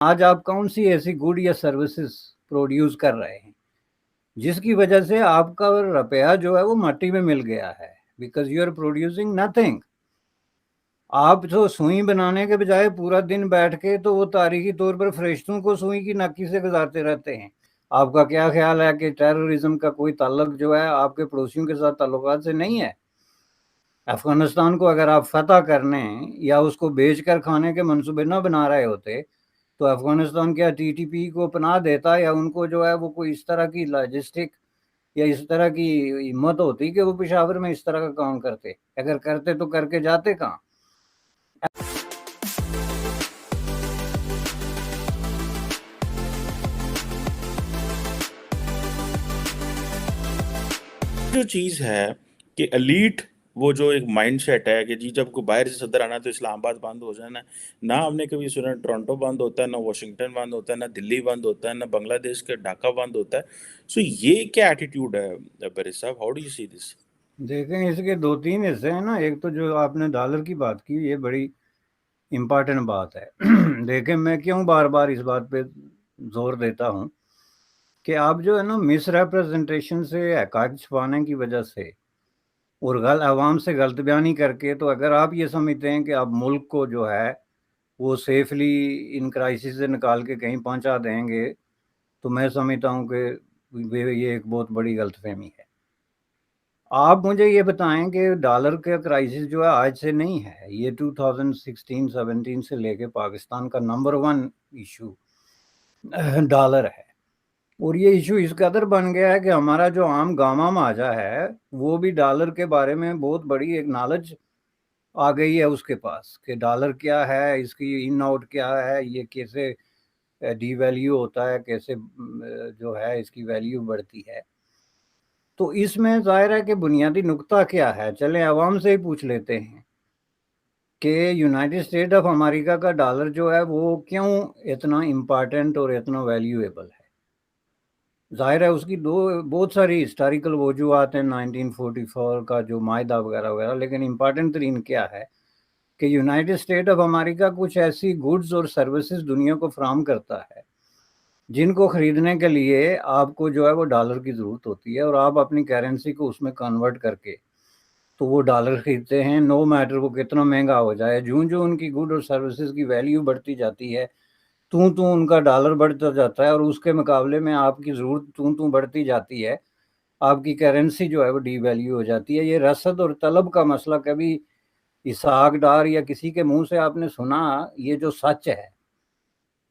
آج آپ کون سی ایسی گڈ یا سروسز پروڈیوس کر رہے ہیں جس کی وجہ سے آپ کا روپیہ جو ہے وہ مٹی میں مل گیا ہے، because you are producing nothing. آپ تو سوئی بنانے کے بجائے پورا دن بیٹھ کے تو وہ تاریخی طور پر فرشتوں کو سوئی کی ناکی سے گزارتے رہتے ہیں. آپ کا کیا خیال ہے کہ ٹیررزم کا کوئی تعلق جو ہے آپ کے پڑوسیوں کے ساتھ تعلقات سے نہیں ہے؟ افغانستان کو اگر آپ فتح کرنے یا اس کو بیچ کر کھانے کے منصوبے نہ بنا رہے ہوتے تو افغانستان کیا ٹی ٹی پی کو پناہ دیتا، یا ان کو جو ہے وہ کوئی اس طرح کی لاجسٹک یا اس طرح کی ہمت ہوتی کہ وہ پشاور میں اس طرح کا کام کرتے؟ اگر کرتے تو کر کے جاتے کہاں؟ جو چیز ہے کہ ایلیٹ وہ جو ایک مائنڈ سیٹ ہے کہ جی جب کوئی باہر سے صدر آنا تو اسلام آباد بند ہو جانا ہے. نہ ہم نے کبھی سنا ٹورنٹو بند ہوتا ہے، نہ واشنگٹن بند ہوتا ہے، نہ دلی بند ہوتا ہے، نہ بنگلہ دیش کا ڈھاکہ بند ہوتا ہے. سو یہ کیا ایٹیٹیوڈ ہے بری صاحب؟ ہاؤ ڈو یو سی دس؟ دیکھیں، اس کے دو تین حصے ہیں نا. ایک تو جو آپ نے ڈالر کی بات کی، یہ بڑی امپارٹنٹ بات ہے. دیکھیں، میں کیوں بار بار اس بات پہ زور دیتا ہوں کہ آپ جو ہے نا مس ریپرزنٹیشن سے، حقائق چھپانے کی وجہ سے اور عوام سے غلط بیانی کر کے، تو اگر آپ یہ سمجھتے ہیں کہ آپ ملک کو جو ہے وہ سیفلی ان کرائسس سے نکال کے کہیں پہنچا دیں گے، تو میں سمجھتا ہوں کہ یہ ایک بہت بڑی غلط فہمی ہے. آپ مجھے یہ بتائیں کہ ڈالر کا کرائسس جو ہے آج سے نہیں ہے، یہ 2016-17 سے لے کے پاکستان کا نمبر 1 ایشو ڈالر ہے. اور یہ ایشو اس قدر بن گیا ہے کہ ہمارا جو عام گاما ماجا ہے وہ بھی ڈالر کے بارے میں بہت بڑی ایک نالج آ گئی ہے اس کے پاس، کہ ڈالر کیا ہے، اس کی ان آؤٹ کیا ہے، یہ کیسے ڈی ویلیو ہوتا ہے، کیسے جو ہے اس کی ویلیو بڑھتی ہے. تو اس میں ظاہر ہے کہ بنیادی نقطہ کیا ہے. چلیں عوام سے ہی پوچھ لیتے ہیں کہ یونائٹڈ اسٹیٹ آف امریکہ کا ڈالر جو ہے وہ کیوں اتنا امپارٹنٹ اور اتنا ویلیویبل ہے. ظاہر ہے اس کی بہت ساری ہسٹوریکل وجوہات ہیں، 1944 کا جو معاہدہ وغیرہ وغیرہ، لیکن امپارٹنٹ ترین کیا ہے کہ یونائٹڈ اسٹیٹ آف امریکہ کچھ ایسی گڈز اور سروسز دنیا کو فراہم کرتا ہے جن کو خریدنے کے لیے آپ کو جو ہے وہ ڈالر کی ضرورت ہوتی ہے، اور آپ اپنی کرنسی کو اس میں کنورٹ کر کے تو وہ ڈالر خریدتے ہیں. نو میٹر وہ کتنا مہنگا ہو جائے، جو ان کی گڈ اور سروسز کی ویلیو بڑھتی جاتی ہے تو ان کا ڈالر بڑھتا جاتا ہے، اور اس کے مقابلے میں آپ کی ضرورت بڑھتی جاتی ہے، آپ کی کرنسی جو ہے وہ ڈی ویلیو ہو جاتی ہے. یہ رسد اور طلب کا مسئلہ کبھی اسحاق ڈار یا کسی کے منہ سے آپ نے سنا؟ یہ جو سچ ہے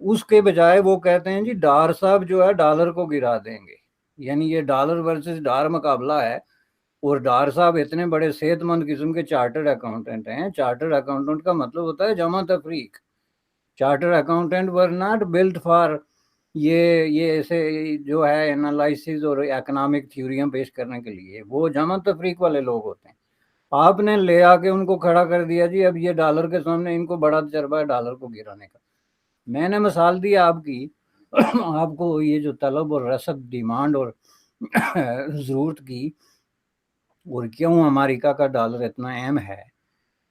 اس کے بجائے وہ کہتے ہیں جی ڈار صاحب جو ہے ڈالر کو گرا دیں گے، یعنی یہ ڈالر ورسز ڈار مقابلہ ہے. اور ڈار صاحب اتنے بڑے صحت مند قسم کے چارٹرڈ اکاؤنٹنٹ ہیں. چارٹرڈ اکاؤنٹنٹ کا مطلب ہوتا ہے جمع تفریق. Chartered accountant were not built for یہ ایسے جو ہے انالائسز اور اکنامک تھیوریاں پیش کرنے کے لیے. وہ جمع تفریق والے لوگ ہوتے ہیں. آپ نے لے آ کے ان کو کھڑا کر دیا جی اب یہ ڈالر کے سامنے ان کو بڑا تجربہ ہے ڈالر کو گرانے کا. میں نے مثال دی آپ کی، آپ کو یہ جو طلب اور رسد، ڈیمانڈ اور ضرورت کی، اور کیوں امریکہ کا ڈالر اتنا اہم ہے،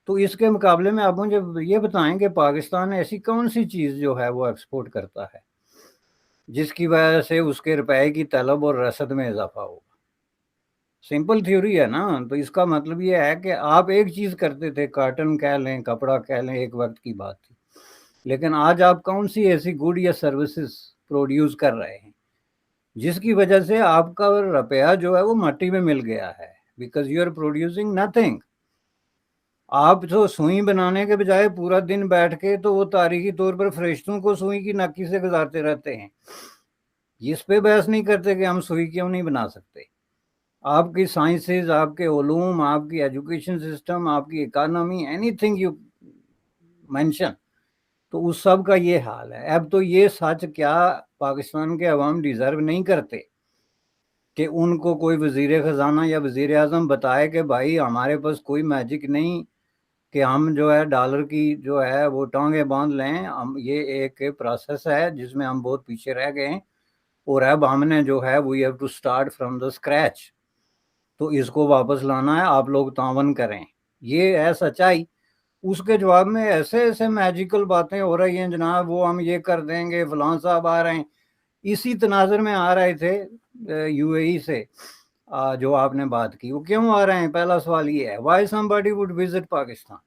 تو اس کے مقابلے میں آپ مجھے یہ بتائیں کہ پاکستان ایسی کون سی چیز جو ہے وہ ایکسپورٹ کرتا ہے جس کی وجہ سے اس کے روپے کی طلب اور رسد میں اضافہ ہوگا؟ سمپل تھیوری ہے نا. تو اس کا مطلب یہ ہے کہ آپ ایک چیز کرتے تھے، کاٹن کہہ لیں، کپڑا کہہ لیں، ایک وقت کی بات تھی، لیکن آج آپ کون سی ایسی گڈ یا سروسز پروڈیوس کر رہے ہیں جس کی وجہ سے آپ کا روپیہ جو ہے وہ مٹی میں مل گیا ہے، because you are producing nothing. آپ تو سوئی بنانے کے بجائے پورا دن بیٹھ کے تو وہ تاریخی طور پر فرشتوں کو سوئی کی ناکی سے گزارتے رہتے ہیں. اس پہ بحث نہیں کرتے کہ ہم سوئی کیوں نہیں بنا سکتے. آپ کی سائنسز، آپ کے علوم، آپ کی ایجوکیشن سسٹم، آپ کی economy, any thing you mention, تو اس سب کا یہ حال ہے. اب تو یہ سچ کیا پاکستان کے عوام ڈیزرو نہیں کرتے کہ ان کو کوئی وزیر خزانہ یا وزیر اعظم بتائے کہ بھائی ہمارے پاس کوئی میجک نہیں کہ ہم جو ہے ڈالر کی جو ہے وہ ٹانگیں باندھ لیں. یہ ایک پروسیس ہے جس میں ہم بہت پیچھے رہ گئے ہیں، اور اب ہم نے جو ہے we have to start from the scratch. تو اس کو واپس لانا ہے، آپ لوگ تعاون کریں. یہ ہے سچائی. اس کے جواب میں ایسے ایسے میجیکل باتیں ہو رہی ہیں جناب، وہ ہم یہ کر دیں گے، فلاں صاحب آ رہے ہیں. اسی تناظر میں آ رہے تھے یو اے ای سے جو آپ نے بات کی. وہ کیوں آ رہے ہیں؟ پہلا سوال یہ ہے، why somebody would visit Pakistan.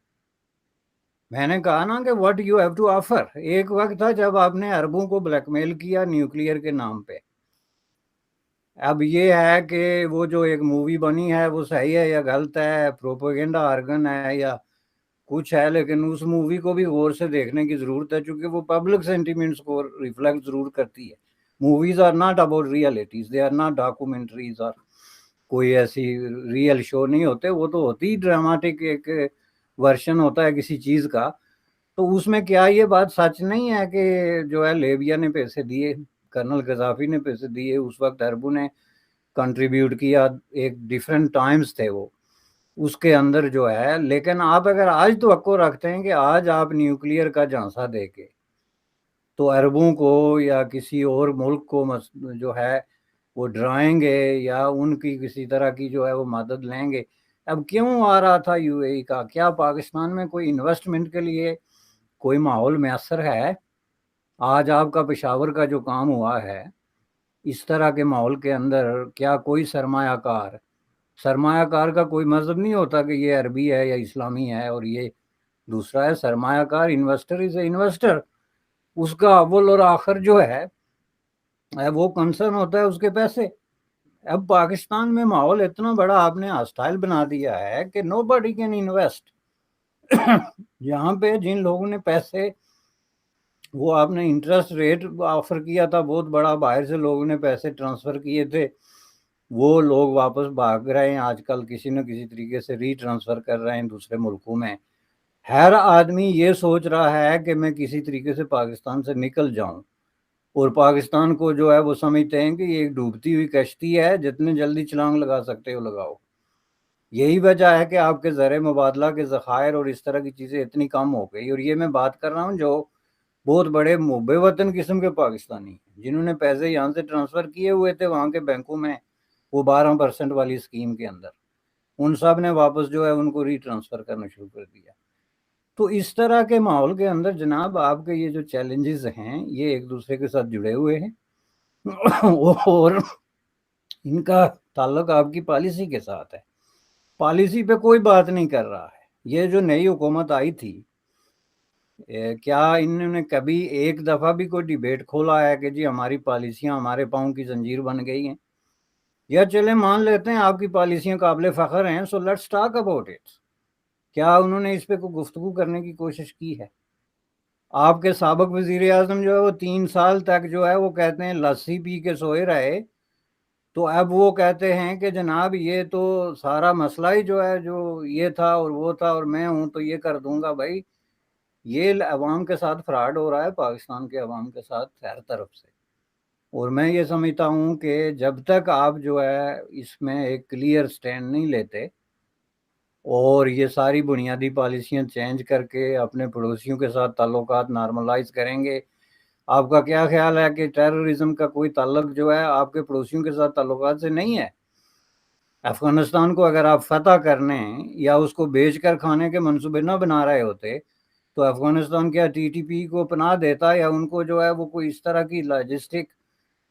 میں نے کہا نا کہ what you have to offer. ایک وقت تھا جب آپ نے اربوں کو بلیک میل کیا نیوکلیئر کے نام پہ. اب یہ ہے کہ وہ جو ایک مووی بنی ہے وہ صحیح ہے یا غلط ہے، پروپیگنڈا آرگن ہے یا کچھ ہے، لیکن اس مووی کو بھی غور سے دیکھنے کی ضرورت ہے، چونکہ وہ پبلک سینٹیمنٹس کو ریفلیکٹ ضرور کرتی ہے. Movies are not about realities, they are not documentaries, اور کوئی ایسی ریئل شو نہیں ہوتے. وہ تو ہوتی ڈراماٹک ایک ورژن ہوتا ہے کسی چیز کا. تو اس میں کیا یہ بات سچ نہیں ہے کہ جو ہے لیبیا نے پیسے دیے، کرنل قذافی نے پیسے دیے، اس وقت اربوں نے کنٹریبیوٹ کیا، ایک ڈیفرنٹ ٹائمز تھے وہ اس کے اندر جو ہے. لیکن آپ اگر آج توقع رکھتے ہیں کہ آج آپ نیوکلیئر کا جھانسا دے کے تو عربوں کو یا کسی اور ملک کو جو ہے وہ ڈرائیں گے یا ان کی کسی طرح کی جو ہے وہ مدد لیں گے. اب کیوں آ رہا تھا یو اے ای کا؟ کیا پاکستان میں کوئی انویسٹمنٹ کے لیے کوئی ماحول میسر ہے؟ آج آپ کا پشاور کا جو کام ہوا ہے اس طرح کے ماحول کے اندر، کیا کوئی سرمایہ کار کا کوئی مذہب نہیں ہوتا کہ یہ عربی ہے یا اسلامی ہے اور یہ دوسرا ہے؟ سرمایہ کار انویسٹر از اے انویسٹر. اس کا اول اور آخر جو ہے وہ کنسرن ہوتا ہے اس کے پیسے. اب پاکستان میں ماحول اتنا بڑا آپ نے ہاسٹائل بنا دیا ہے کہ نو بڈی کین انویسٹ. یہاں پہ جن لوگوں نے پیسے، وہ آپ نے انٹرسٹ ریٹ آفر کیا تھا بہت بڑا، باہر سے لوگوں نے پیسے ٹرانسفر کیے تھے، وہ لوگ واپس بھاگ رہے ہیں آج کل، کسی نہ کسی طریقے سے ری ٹرانسفر کر رہے ہیں دوسرے ملکوں میں. ہر آدمی یہ سوچ رہا ہے کہ میں کسی طریقے سے پاکستان سے نکل جاؤں، اور پاکستان کو جو ہے وہ سمجھتے ہیں کہ یہ ایک ڈوبتی ہوئی کشتی ہے، جتنے جلدی چھلانگ لگا سکتے ہو لگاؤ. یہی وجہ ہے کہ آپ کے زر مبادلہ کے ذخائر اور اس طرح کی چیزیں اتنی کم ہو گئی. اور یہ میں بات کر رہا ہوں جو بہت بڑے محب وطن قسم کے پاکستانی ہیں، جنہوں نے پیسے یہاں سے ٹرانسفر کیے ہوئے تھے وہاں کے بینکوں میں، وہ 12% والی اسکیم کے اندر، ان سب نے واپس جو ہے ان کو ری ٹرانسفر کرنا شروع کر دیا. تو اس طرح کے ماحول کے اندر جناب آپ کے یہ جو چیلنجز ہیں یہ ایک دوسرے کے ساتھ جڑے ہوئے ہیں، اور ان کا تعلق آپ کی پالیسی کے ساتھ ہے. پالیسی پہ کوئی بات نہیں کر رہا ہے. یہ جو نئی حکومت آئی تھی، کیا انہوں نے کبھی ایک دفعہ بھی کوئی ڈیبیٹ کھولا ہے کہ جی ہماری پالیسیاں ہمارے پاؤں کی زنجیر بن گئی ہیں؟ یا چلے مان لیتے ہیں آپ کی پالیسیاں قابل فخر ہیں، so let's talk about it. کیا انہوں نے اس پہ کوئی گفتگو کرنے کی کوشش کی ہے؟ آپ کے سابق وزیر اعظم جو ہے وہ 3 سال تک جو ہے وہ کہتے ہیں لسی پی کے سوئے رہے، تو اب وہ کہتے ہیں کہ جناب یہ تو سارا مسئلہ ہی جو ہے جو یہ تھا اور وہ تھا اور میں ہوں تو یہ کر دوں گا. بھائی یہ عوام کے ساتھ فراڈ ہو رہا ہے، پاکستان کے عوام کے ساتھ ہر طرف سے. اور میں یہ سمجھتا ہوں کہ جب تک آپ جو ہے اس میں ایک کلیئر سٹینڈ نہیں لیتے اور یہ ساری بنیادی پالیسیاں چینج کر کے اپنے پڑوسیوں کے ساتھ تعلقات نارملائز کریں گے. آپ کا کیا خیال ہے کہ ٹیررزم کا کوئی تعلق جو ہے آپ کے پڑوسیوں کے ساتھ تعلقات سے نہیں ہے؟ افغانستان کو اگر آپ فتح کرنے یا اس کو بیچ کر کھانے کے منصوبے نہ بنا رہے ہوتے تو افغانستان کیا ٹی ٹی پی کو پناہ دیتا، یا ان کو جو ہے وہ کوئی اس طرح کی لاجسٹک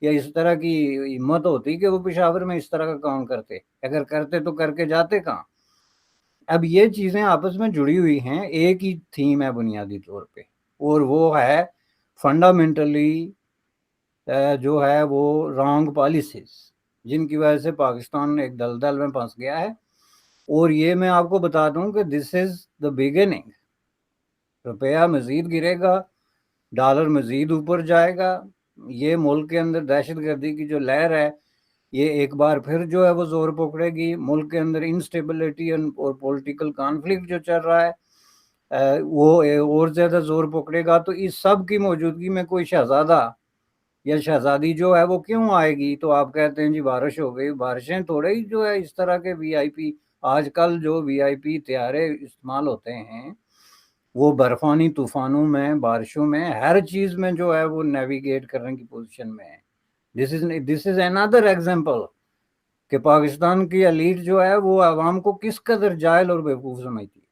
یا اس طرح کی ہمت ہوتی کہ وہ پشاور میں اس طرح کا کام کرتے؟ اگر کرتے تو کر کے جاتے کہاں؟ اب یہ چیزیں آپس میں جڑی ہوئی ہیں، ایک ہی تھیم ہے بنیادی طور پہ، اور وہ ہے فنڈامنٹلی جو ہے وہ رانگ پالیسیز، جن کی وجہ سے پاکستان ایک دلدل میں پھنس گیا ہے. اور یہ میں آپ کو بتا دوں کہ دس از دا بگننگ. روپیہ مزید گرے گا، ڈالر مزید اوپر جائے گا، یہ ملک کے اندر دہشت گردی کی جو لہر ہے یہ ایک بار پھر جو ہے وہ زور پکڑے گی. ملک کے اندر انسٹیبلٹی اور پولیٹیکل کانفلکٹ جو چل رہا ہے وہ اور زیادہ زور پکڑے گا. تو اس سب کی موجودگی میں کوئی شہزادہ یا شہزادی جو ہے وہ کیوں آئے گی؟ تو آپ کہتے ہیں جی بارش ہو گئی. بارشیں تھوڑے ہی جو ہے اس طرح کے وی آئی پی، آج کل جو وی آئی پی طیارے استعمال ہوتے ہیں وہ برفانی طوفانوں میں، بارشوں میں، ہر چیز میں جو ہے وہ نیویگیٹ کرنے کی پوزیشن میں ہے. دس از another example کہ پاکستان کی ایلیٹ جو ہے وہ عوام کو کس قدر جاہل اور بیوقوف سمجھتی ہے.